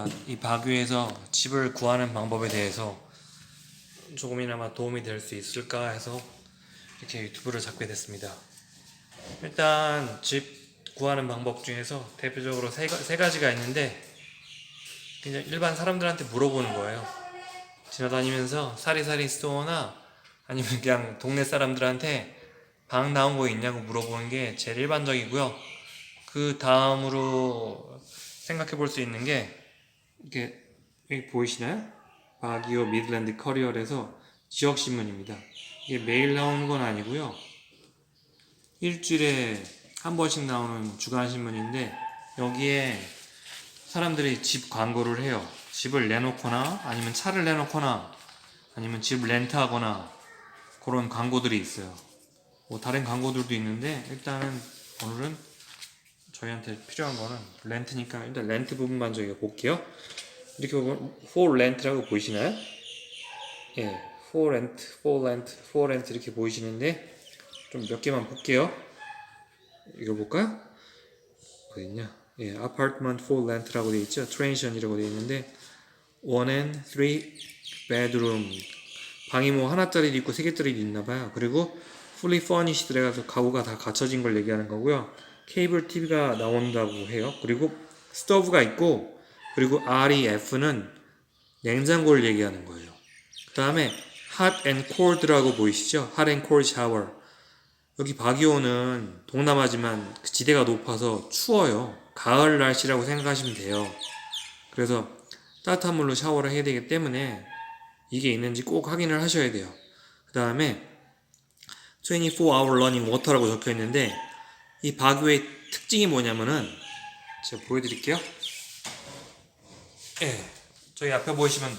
제가 이 바교에서 집을 구하는 방법에 대해서 조금이나마 도움이 될 수 있을까 해서 이렇게 유튜브를 잡게 됐습니다. 일단 집 구하는 방법 중에서 대표적으로 세 가지가 있는데, 그냥 일반 사람들한테 물어보는 거예요. 지나다니면서 사리사리 스토어나 아니면 그냥 동네 사람들한테 방 나온 거 있냐고 물어보는 게 제일 일반적이고요. 그 다음으로 생각해 볼 수 있는 게, 이게 여기 보이시나요? 바기오 미들랜드 커리어에서 지역신문입니다. 이게 매일 나오는 건 아니고요. 일주일에 한 번씩 나오는 주간신문인데, 여기에 사람들이 집 광고를 해요. 집을 내놓거나 아니면 차를 내놓거나 아니면 집을 렌트하거나 그런 광고들이 있어요. 뭐 다른 광고들도 있는데, 일단은 오늘은 저희한테 필요한 거는 렌트니까 일단 렌트 부분만 저희가 볼게요. 이렇게 보면 for rent라고 보이시나요? 예, for rent, for rent, for rent 이렇게 보이시는데, 좀 몇 개만 볼게요. 이거 볼까요? 어디 있냐? 예, apartment for rent라고 되어 있죠. transition이라고 되어 있는데 1 and 3 bedroom, 방이 뭐 하나짜리도 있고 세 개짜리도 있나 봐요. 그리고 fully furnished래 가서 가구가 다 갖춰진 걸 얘기하는 거고요. 케이블 TV가 나온다고 해요. 그리고 스토브가 있고, 그리고 REF는 냉장고를 얘기하는 거예요. 그 다음에 hot and cold라고 보이시죠? hot and cold shower. 여기 바기오는 동남아지만 지대가 높아서 추워요. 가을 날씨라고 생각하시면 돼요. 그래서 따뜻한 물로 샤워를 해야 되기 때문에 이게 있는지 꼭 확인을 하셔야 돼요. 그 다음에 24hour running water라고 적혀 있는데, 이 바기오의 특징이 뭐냐면은, 제가 보여드릴게요. 예, 저희 앞에 보시면,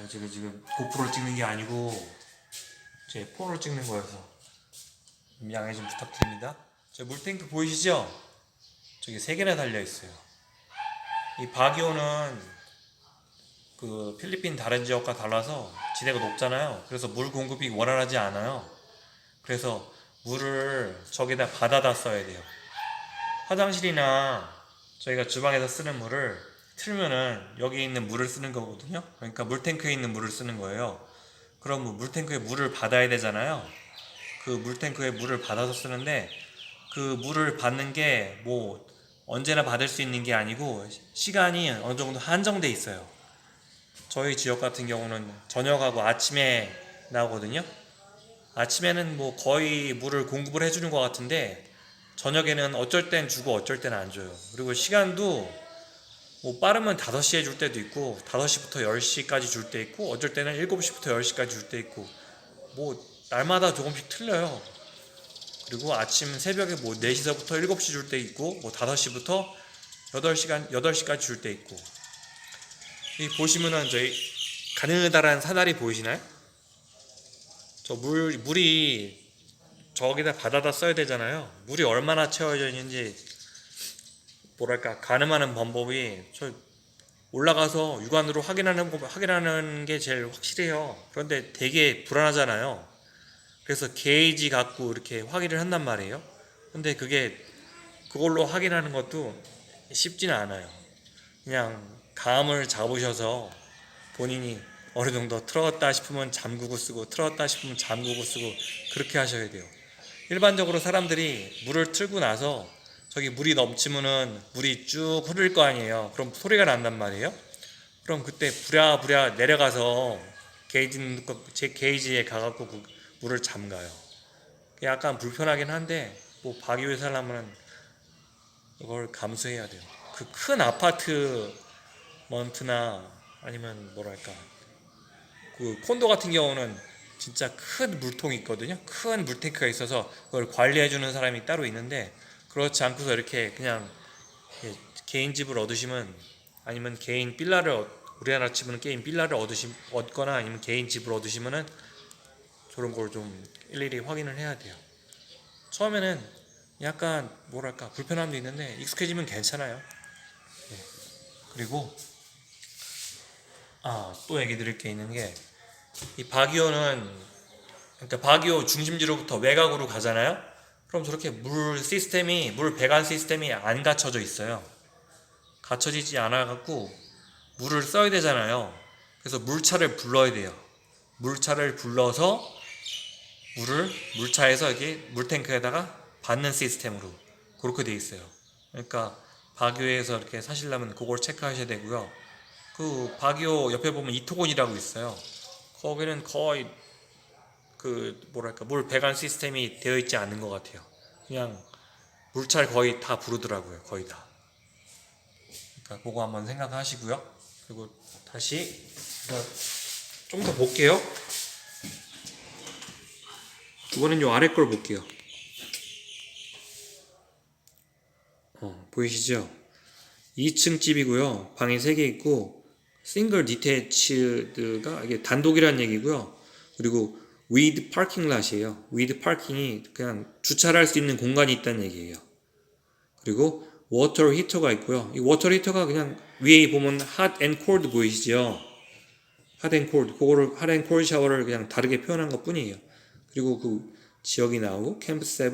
제가 지금 고프로를 찍는 게 아니고 제 폰으로 찍는 거여서 양해 좀 부탁드립니다. 저 물탱크 보이시죠? 저기 3개나 달려 있어요. 이 바기오는 그 필리핀 다른 지역과 달라서 지대가 높잖아요. 그래서 물 공급이 원활하지 않아요. 그래서 물을 저기다 받아다 써야 돼요. 화장실이나 저희가 주방에서 쓰는 물을 틀면은 여기 있는 물을 쓰는 거거든요. 그러니까 물탱크에 있는 물을 쓰는 거예요. 그럼 뭐 물탱크에 물을 받아야 되잖아요. 그 물탱크에 물을 받아서 쓰는데, 그 물을 받는 게 뭐 언제나 받을 수 있는 게 아니고 시간이 어느 정도 한정돼 있어요. 저희 지역 같은 경우는 저녁하고 아침에 나오거든요. 아침에는 뭐 거의 물을 공급을 해주는 것 같은데, 저녁에는 어쩔 땐 주고 어쩔 때는 안 줘요. 그리고 시간도 뭐 빠르면 5시에 줄 때도 있고 5시부터 10시까지 줄 때 있고, 어쩔 때는 7시부터 10시까지 줄 때 있고, 뭐 날마다 조금씩 틀려요. 그리고 아침 새벽에 뭐 4시서부터 7시 줄 때 있고, 뭐 5시부터 8시까지 줄 때 있고. 이 보시면은 저희 가느다란 사다리 보이시나요? 저 물이 저기다 받아다 써야 되잖아요. 물이 얼마나 채워져 있는지 뭐랄까 가늠하는 방법이, 저 올라가서 육안으로 확인하는 게 제일 확실해요. 그런데 되게 불안하잖아요. 그래서 게이지 갖고 이렇게 확인을 한단 말이에요. 근데 그걸로 확인하는 것도 쉽지는 않아요. 그냥 감을 잡으셔서 본인이 어느 정도 틀었다 싶으면 잠그고 쓰고, 틀었다 싶으면 잠그고 쓰고, 그렇게 하셔야 돼요. 일반적으로 사람들이 물을 틀고 나서 저기 물이 넘치면은 물이 쭉 흐를 거 아니에요. 그럼 소리가 난단 말이에요. 그럼 그때 부랴부랴 내려가서 게이지에 가갖고 그 물을 잠가요. 약간 불편하긴 한데, 뭐 바기오에 살려면 이걸 감수해야 돼요. 그 큰 아파트먼트나 아니면 뭐랄까 그 콘도 같은 경우는 진짜 큰 물통이 있거든요. 큰 물탱크가 있어서 그걸 관리해주는 사람이 따로 있는데, 그렇지 않고서 이렇게 그냥 개인 집을 얻으시면, 아니면 개인 빌라를, 우리나라 집은 개인 빌라를 얻거나 아니면 개인 집을 얻으시면은 저런 걸 좀 일일이 확인을 해야 돼요. 처음에는 약간 뭐랄까 불편함도 있는데 익숙해지면 괜찮아요. 네. 그리고 또 얘기 드릴 게 있는 게, 이 바기오는, 그러니까 바기오 중심지로부터 외곽으로 가잖아요. 그럼 저렇게 물 배관 시스템이 안 갖춰져 있어요. 갖춰지지 않아 갖고 물을 써야 되잖아요. 그래서 물차를 불러야 돼요. 물차를 불러서 물을 물차에서 이게 물탱크에다가 받는 시스템으로 그렇게 돼 있어요. 그러니까 바교에서 이렇게 사시려면 그걸 체크하셔야 되고요. 그 바교 옆에 보면 이토곤이라고 있어요. 거기는 거의 그 뭐랄까 물 배관 시스템이 되어 있지 않은 것 같아요. 그냥 물차를 거의 다 부르더라고요. 거의 다. 그러니까 그거 한번 생각하시고요. 그리고 다시 좀 더 볼게요. 이번엔 요 아래 걸 볼게요. 보이시죠? 2층 집이고요. 방이 3개 있고 싱글 디태치드가 이게 단독이란 얘기고요. 그리고 with parking lot이에요. with parking이 그냥 주차를 할 수 있는 공간이 있다는 얘기예요. 그리고 워터 히터가 있고요. 이 워터 히터가 그냥 위에 보면 hot and cold 보이시죠? hot and cold. 그거를 hot and cold 샤워를 그냥 다르게 표현한 것 뿐이에요. 그리고 그 지역이 나오고 캠프 7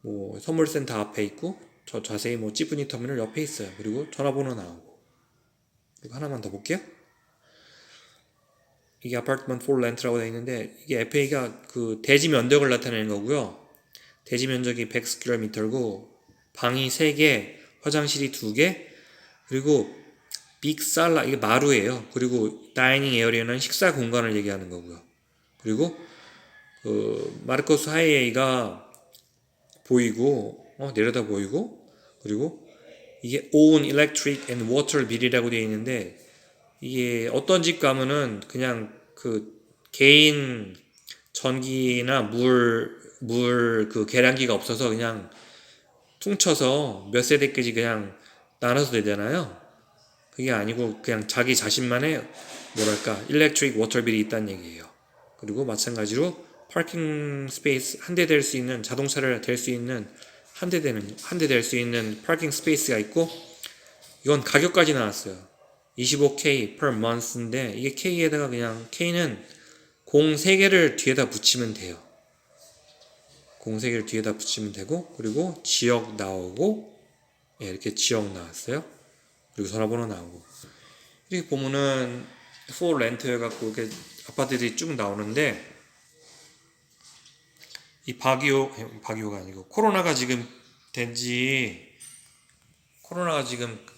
뭐 선물센터 앞에 있고 저 자세히 뭐 찌푸니 터미널 옆에 있어요. 그리고 전화번호 나오고. 그리고 하나만 더 볼게요. 이게 아파트먼트 폴 렌트라고 되어 있는데 이게 FA가 그 대지 면적을 나타내는 거고요. 대지 면적이 100sqm고 방이 3개, 화장실이 2개, 그리고 빅살라 이게 마루예요. 그리고 다이닝 에어리어는 식사 공간을 얘기하는 거고요. 그리고 그 마르코스 하이웨이가 보이고 내려다 보이고 그리고 이게 own electric and water bill이라고 되어 있는데 이게 어떤 집 가면은 그냥 그 개인 전기나 물 그 계량기가 없어서 그냥 퉁쳐서 몇 세대까지 그냥 나눠서 되잖아요. 그게 아니고 그냥 자기 자신만의 뭐랄까 일렉트릭 워터빌이 있다는 얘기예요. 그리고 마찬가지로 파킹 스페이스 한 대 될 수 있는 자동차를 댈 수 있는 한 대 될 수 있는 파킹 스페이스가 있고 이건 가격까지 나왔어요. 25K per month인데 이게 K에다가 그냥 K는 공 3개를 뒤에다 붙이면 돼요. 공 3개를 뒤에다 붙이면 되고 그리고 지역 나오고 이렇게 지역 나왔어요. 그리고 전화번호 나오고 이렇게 보면은 for rent 해갖고 이렇게 아파트들이 쭉 나오는데 이 바기오가 아니고 코로나가 지금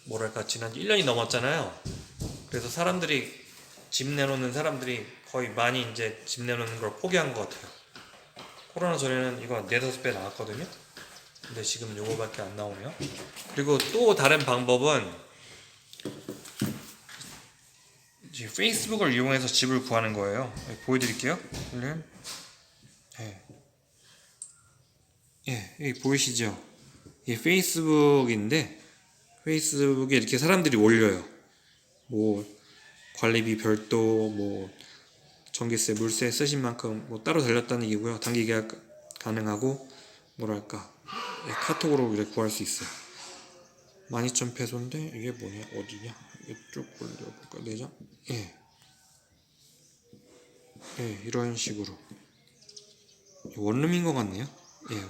뭐랄까 지난 1년이 넘었잖아요. 그래서 사람들이 집 내놓는 사람들이 거의 많이 이제 집 내놓는 걸 포기한 것 같아요. 코로나 전에는 이거 4-5배 나왔거든요. 근데 지금 요거밖에 안 나오네요. 그리고 또 다른 방법은 페이스북을 이용해서 집을 구하는 거예요. 보여드릴게요. 여기 보이시죠? 이게 페이스북인데 페이스북에 이렇게 사람들이 올려요. 뭐 관리비 별도, 뭐 전기세, 물세 쓰신 만큼 뭐 따로 달렸다는 얘기고요. 단기 계약 가능하고 뭐랄까 카톡으로 이렇게 구할 수 있어요. 12,000페소인데 이게 뭐냐 어디냐 이쪽 올려볼까 내장 이런 식으로 원룸인 것 같네요.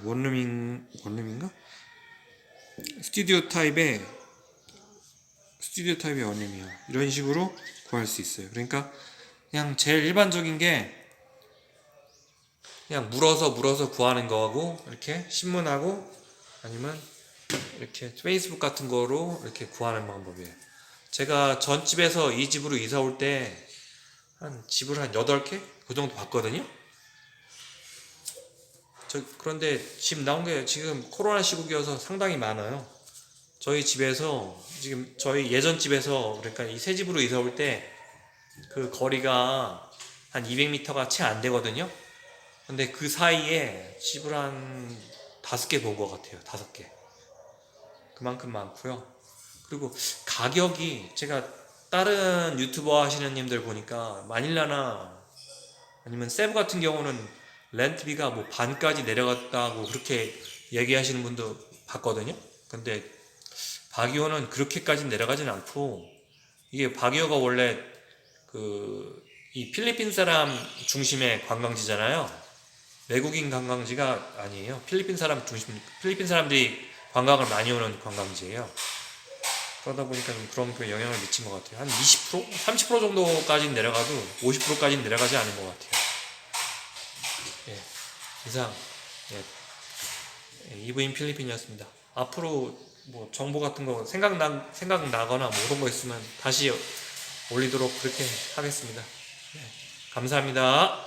원룸인가? 스튜디오 타입의 원룸이에요. 이런 식으로 구할 수 있어요. 그러니까 그냥 제일 일반적인 게 그냥 물어서 구하는 거하고 이렇게 신문하고 아니면 이렇게 페이스북 같은 거로 이렇게 구하는 방법이에요. 제가 전 집에서 이 집으로 이사 올 때 집을 한 8개? 그 정도 봤거든요. 그런데 집 나온 게 지금 코로나 시국이어서 상당히 많아요. 저희 집에서 지금 저희 예전 집에서 그러니까 이 새 집으로 이사 올 때 그 거리가 한 200m가 채 안 되거든요. 근데 그 사이에 집을 한 5개 본 것 같아요. 5개. 그만큼 많고요. 그리고 가격이 제가 다른 유튜버 하시는 님들 보니까 마닐라나 아니면 세부 같은 경우는 렌트비가 뭐 반까지 내려갔다고 그렇게 얘기하시는 분도 봤거든요. 근데 바기오는 그렇게까지 내려가진 않고 이게 바기오가 원래 이 필리핀 사람 중심의 관광지잖아요. 외국인 관광지가 아니에요. 필리핀 사람들이 관광을 많이 오는 관광지예요. 그러다 보니까 좀 그런 그 영향을 미친 것 같아요. 한 20%? 30% 정도까지는 내려가도 50%까지는 내려가지 않은 것 같아요. 예, 이상 이브인 필리핀이었습니다. 앞으로 뭐 정보 같은 거 생각나거나 뭐 그런 거 있으면 다시 올리도록 그렇게 하겠습니다. 감사합니다.